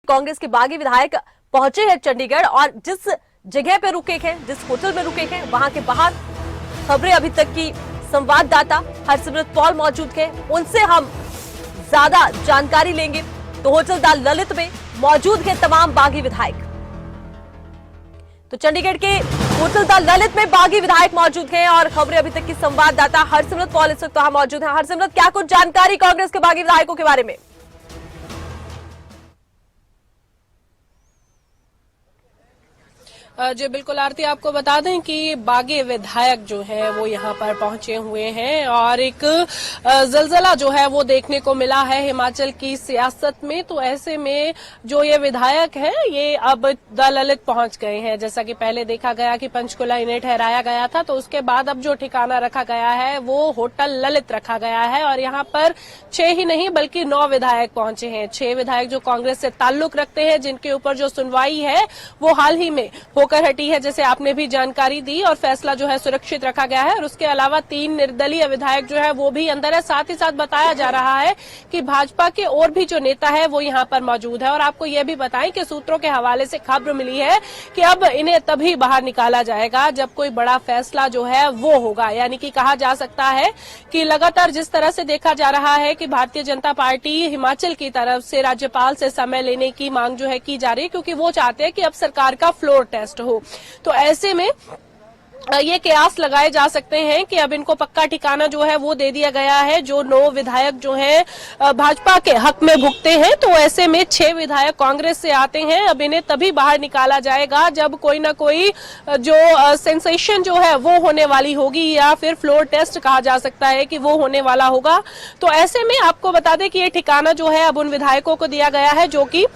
कांग्रेस के बागी विधायक पहुंचे हैं चंडीगढ़ और जिस जगह पे रुके हैं, जिस होटल में रुके हैं, वहां के बाहर खबरें अभी तक की संवाददाता हरसिमरत कौर मौजूद है, उनसे हम ज्यादा जानकारी लेंगे। तो होटल द ललित में मौजूद है तमाम बागी विधायक। तो चंडीगढ़ के होटल द ललित में बागी विधायक मौजूद हैं और खबरें अभी तक की संवाददाता हरसिमरत कौर इस वक्त वहां मौजूद है। हरसिमरत, क्या कुछ जानकारी कांग्रेस के बागी विधायकों के बारे में? जी बिल्कुल आरती, आपको बता दें कि बागी विधायक जो है वो यहाँ पर पहुंचे हुए हैं और एक जलजला जो है वो देखने को मिला है हिमाचल की सियासत में। तो ऐसे में जो ये विधायक हैं ये अब द ललित पहुंच गए हैं। जैसा कि पहले देखा गया कि पंचकुला इन्हें ठहराया गया था, तो उसके बाद अब जो ठिकाना रखा गया है वो होटल ललित रखा गया है और यहाँ पर 6 ही नहीं बल्कि 9 विधायक पहुंचे हैं। 6 विधायक जो कांग्रेस से ताल्लुक रखते हैं, जिनके ऊपर जो सुनवाई है वो हाल ही में होकर हटी है, जैसे आपने भी जानकारी दी, और फैसला जो है सुरक्षित रखा गया है। और उसके अलावा 3 निर्दलीय विधायक जो है वो भी अंदर है। साथ ही साथ बताया जा रहा है कि भाजपा के और भी जो नेता है वो यहाँ पर मौजूद है। और आपको ये भी बताएं कि सूत्रों के हवाले से खबर मिली है कि अब इन्हें तभी बाहर निकाला जाएगा जब कोई बड़ा फैसला जो है वो होगा। यानी कि कहा जा सकता है कि लगातार जिस तरह से देखा जा रहा है कि भारतीय जनता पार्टी हिमाचल की तरफ से राज्यपाल से समय लेने की मांग जो है की जा रही है, क्योंकि वो चाहते हैं कि अब सरकार का फ्लोर टेस्ट हो। तो ऐसे में ये कयास लगाए जा सकते हैं कि अब इनको पक्का ठिकाना जो है वो दे दिया गया है। जो 9 विधायक जो हैं भाजपा के हक में भुगते हैं, तो ऐसे में 6 विधायक कांग्रेस से आते हैं। अब इन्हें तभी बाहर निकाला जाएगा जब कोई ना कोई जो सेंसेशन जो है वो होने वाली होगी, या फिर फ्लोर टेस्ट कहा जा सकता है कि वो होने वाला होगा। तो ऐसे में आपको बता दें कि ये ठिकाना जो है अब उन विधायकों को दिया गया है जो कि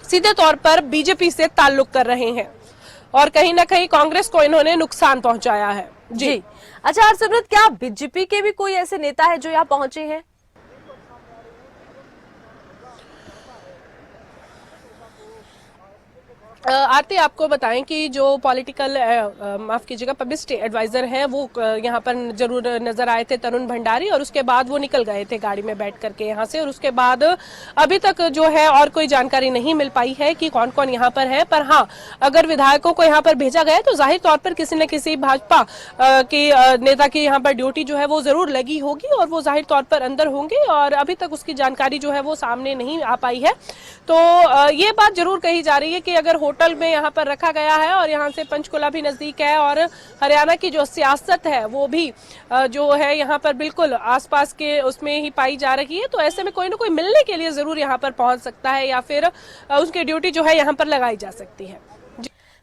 सीधे तौर पर बीजेपी से ताल्लुक कर रहे हैं और कहीं ना कहीं कांग्रेस को इन्होंने नुकसान पहुंचाया है। जी अच्छा हरसिमरत, क्या बीजेपी के भी कोई ऐसे नेता है जो यहाँ पहुंचे हैं? आरती, आपको बताएं कि जो पॉलिटिकल माफ कीजिएगा पब्लिसिटी एडवाइजर हैं वो यहाँ पर जरूर नजर आए थे, तरुण भंडारी, और उसके बाद वो निकल गए थे गाड़ी में बैठ करके यहाँ से। और उसके बाद अभी तक जो है और कोई जानकारी नहीं मिल पाई है कि कौन कौन यहाँ पर है। पर हाँ, अगर विधायकों को यहाँ पर भेजा गया तो जाहिर तौर पर किसी न किसी भाजपा की नेता की यहाँ पर ड्यूटी जो है वो जरूर लगी होगी और वो जाहिर तौर पर अंदर होंगे। और अभी तक उसकी जानकारी जो है वो सामने नहीं आ पाई है। तो ये बात जरूर कही जा रही है कि अगर होटल में यहाँ पर रखा गया है और यहाँ से पंचकुला भी नजदीक है और हरियाणा की जो सियासत है वो भी जो है यहाँ पर बिल्कुल आसपास के उसमें ही पाई जा रही है, तो ऐसे में कोई ना कोई मिलने के लिए जरूर यहाँ पर पहुंच सकता है या फिर उसकी ड्यूटी जो है यहाँ पर लगाई जा सकती है।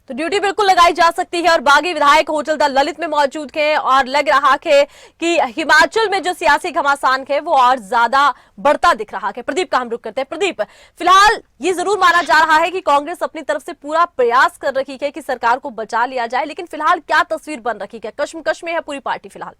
तो ड्यूटी बिल्कुल लगाई जा सकती है और बागी विधायक होटल द ललित में मौजूद है और लग रहा है कि हिमाचल में जो सियासी घमासान है वो और ज्यादा बढ़ता दिख रहा है। प्रदीप का हम रुख करते हैं। प्रदीप, फिलहाल ये जरूर माना जा रहा है कि कांग्रेस अपनी तरफ से पूरा प्रयास कर रही है कि सरकार को बचा लिया जाए, लेकिन फिलहाल क्या तस्वीर बन रही है? कश्मकश में है पूरी पार्टी फिलहाल?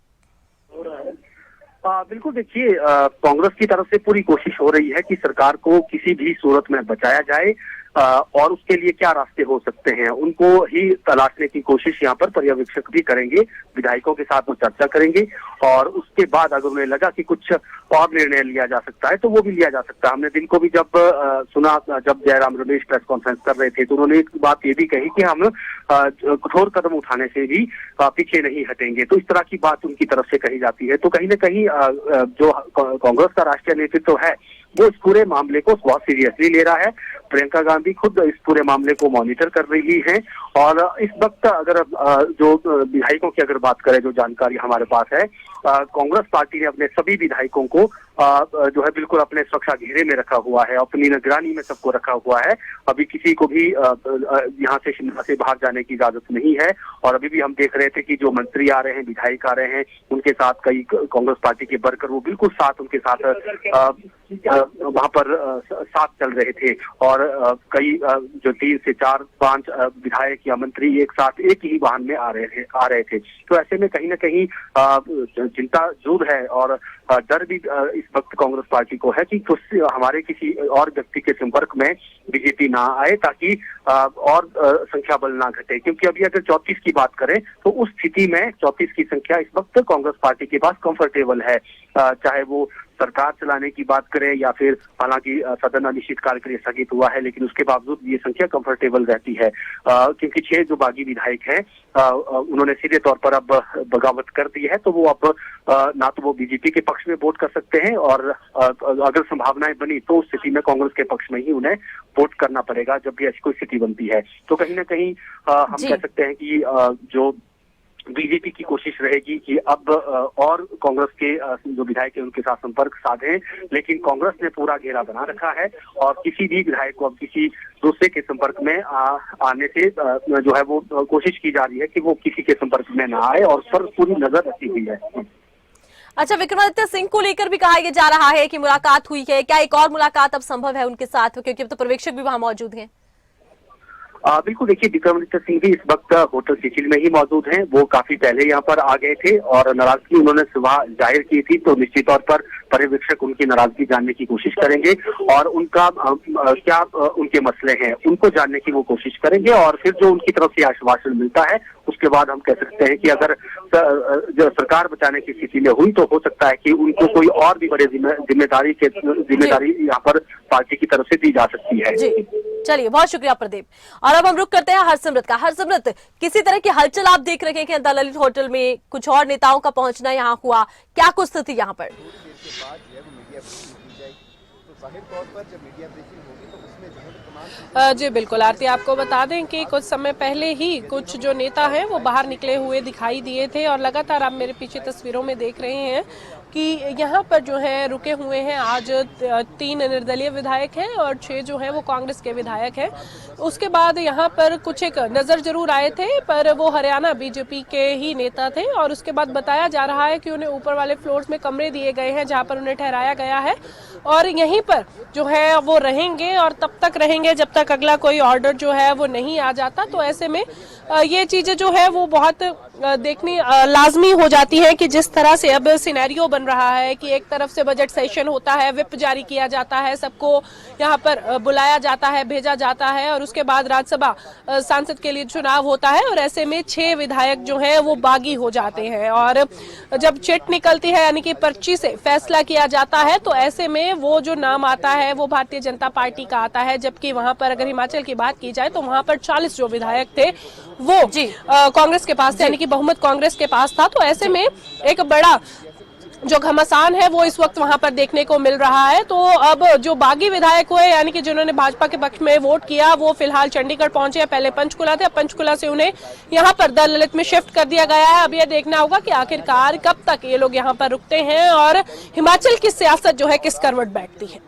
बिल्कुल, देखिए, कांग्रेस की तरफ से पूरी कोशिश हो रही है कि सरकार को किसी भी सूरत में बचाया जाए और उसके लिए क्या रास्ते हो सकते हैं उनको ही तलाशने की कोशिश यहाँ पर पर्यवेक्षक भी करेंगे। विधायकों के साथ वो चर्चा करेंगे और उसके बाद अगर उन्हें लगा कि कुछ और निर्णय लिया जा सकता है तो वो भी लिया जा सकता है। हमने दिन को भी जब सुना, जब जयराम रमेश प्रेस कॉन्फ्रेंस कर रहे थे तो उन्होंने एक बात ये भी कही कि हम कठोर कदम उठाने से भी पीछे नहीं हटेंगे। तो इस तरह की बात उनकी तरफ से कही जाती है। तो कहीं ना कहीं जो कांग्रेस का राष्ट्रीय नेतृत्व है वो इस पूरे मामले को बहुत सीरियसली ले रहा है। प्रियंका गांधी खुद इस पूरे मामले को मॉनिटर कर रही हैं और इस वक्त अगर जो विधायकों की अगर बात करें, जो जानकारी हमारे पास है, कांग्रेस पार्टी ने अपने सभी विधायकों को जो है बिल्कुल अपने सुरक्षा घेरे में रखा हुआ है, अपनी निगरानी में सबको रखा हुआ है। अभी किसी को भी यहाँ से शिमला से बाहर जाने की इजाजत नहीं है। और अभी भी हम देख रहे थे कि जो मंत्री आ रहे हैं, विधायक आ रहे हैं, उनके साथ कई कांग्रेस पार्टी के वर्कर वो बिल्कुल साथ उनके साथ वहां पर साथ चल रहे थे और कई जो 3 से 4 5 विधायक या मंत्री एक साथ एक ही वाहन में आ रहे थे। तो ऐसे में कहीं ना कहीं चिंता जरूर है और डर भी इस वक्त कांग्रेस पार्टी को है कि हमारे किसी और व्यक्ति के संपर्क में बीजेपी ना आए ताकि और संख्या बल ना घटे। क्योंकि अभी अगर 34 की बात करें तो उस स्थिति में 34 की संख्या इस वक्त कांग्रेस पार्टी के पास कंफर्टेबल है, चाहे वो सरकार चलाने की बात करें या फिर हालांकि सदन अनिश्चितकाल के लिए स्थगित हुआ है, लेकिन उसके बावजूद ये संख्या कंफर्टेबल रहती है, क्योंकि 6 जो बागी विधायक हैं उन्होंने सीधे तौर पर अब बगावत कर दी है, तो वो अब ना तो वो बीजेपी के पक्ष में वोट कर सकते हैं और अगर संभावनाएं बनी तो उस स्थिति में कांग्रेस के पक्ष में ही उन्हें वोट करना पड़ेगा जब भी ऐसी कोई स्थिति बनती है। तो कहीं ना कहीं हम कह सकते हैं कि जो बीजेपी की कोशिश रहेगी कि अब और कांग्रेस के जो विधायक हैं उनके साथ संपर्क साधें, लेकिन कांग्रेस ने पूरा घेरा बना रखा है और किसी भी विधायक को अब किसी दूसरे के संपर्क में आने से जो है वो कोशिश की जा रही है कि वो किसी के संपर्क में ना आए और उस पर पूरी नजर रखी हुई है। अच्छा, विक्रमादित्य सिंह को लेकर भी कहा जा रहा है कि मुलाकात हुई है, क्या एक और मुलाकात अब संभव है उनके साथ, क्योंकि अब तो पर्यवेक्षक भी वहां मौजूद हैं? बिल्कुल, देखिए विक्रमादित्य सिंह भी इस वक्त होटल सिसिल में ही मौजूद हैं। वो काफी पहले यहाँ पर आ गए थे और नाराजगी उन्होंने सुबह जाहिर की थी, तो निश्चित तौर पर पर्यवेक्षक उनकी नाराजगी जानने की कोशिश करेंगे और उनका क्या उनके मसले हैं उनको जानने की वो कोशिश करेंगे और फिर जो उनकी तरफ से आश्वासन मिलता है उसके बाद हम कह सकते हैं कि अगर जो सरकार बचाने की स्थिति में हुई तो हो सकता है कि उनको कोई और भी बड़े जिम्मेदारी यहाँ पर पार्टी की तरफ से दी जा सकती है। चलिए, बहुत शुक्रिया प्रदीप। और अब हम रुक करते हैं हरसिमरत का। हरसिमरत, किसी तरह की हलचल आप देख रहे हैं कि ललित होटल में कुछ और नेताओं का पहुंचना यहाँ हुआ, क्या कुछ स्थिति यहाँ पर? जी बिल्कुल आरती, आपको बता दें कि कुछ समय पहले ही कुछ जो नेता हैं वो बाहर निकले हुए दिखाई दिए थे और लगातार आप मेरे पीछे तस्वीरों में देख रहे हैं कि यहाँ पर जो है रुके हुए हैं। आज 3 निर्दलीय विधायक हैं और 6 जो हैं वो कांग्रेस के विधायक हैं। उसके बाद यहाँ पर कुछ एक नजर जरूर आए थे, पर वो हरियाणा बीजेपी के ही नेता थे और उसके बाद बताया जा रहा है कि उन्हें ऊपर वाले फ्लोर्स में कमरे दिए गए हैं जहाँ पर उन्हें ठहराया गया है और यहीं पर जो है वो रहेंगे और तब तक रहेंगे जब तक अगला कोई ऑर्डर जो है वो नहीं आ जाता। तो ऐसे में ये चीजें जो है वो बहुत देखनी लाजमी हो जाती है कि जिस तरह से अब सिनेरियो बन रहा है कि एक तरफ से बजट सेशन होता है, विप जारी किया जाता है, सबको यहाँ पर बुलाया जाता है, भेजा जाता है और उसके बाद राज्यसभा सांसद के लिए चुनाव होता है और ऐसे में 6 विधायक जो हैं वो बागी हो जाते हैं और जब चिट निकलती है यानी कि पर्ची से फैसला किया जाता है तो ऐसे में वो जो नाम आता है वो भारतीय जनता पार्टी का आता है, जबकि वहां पर अगर हिमाचल की बात की जाए तो वहां पर 40 जो विधायक थे वो कांग्रेस के पास थे, यानी कि बहुमत कांग्रेस के पास था। तो ऐसे में एक बड़ा जो घमासान है वो इस वक्त वहां पर देखने को मिल रहा है। तो अब जो बागी विधायक हुए यानी कि जिन्होंने भाजपा के पक्ष में वोट किया वो फिलहाल चंडीगढ़ पहुंचे हैं, पहले पंचकुला थे, अब पंचकुला से उन्हें यहां पर दल ललित में शिफ्ट कर दिया गया है। अब ये देखना होगा कि आखिरकार कब तक ये लोग यहां पर रुकते हैं और हिमाचल की सियासत जो है किस करवट बैठती है।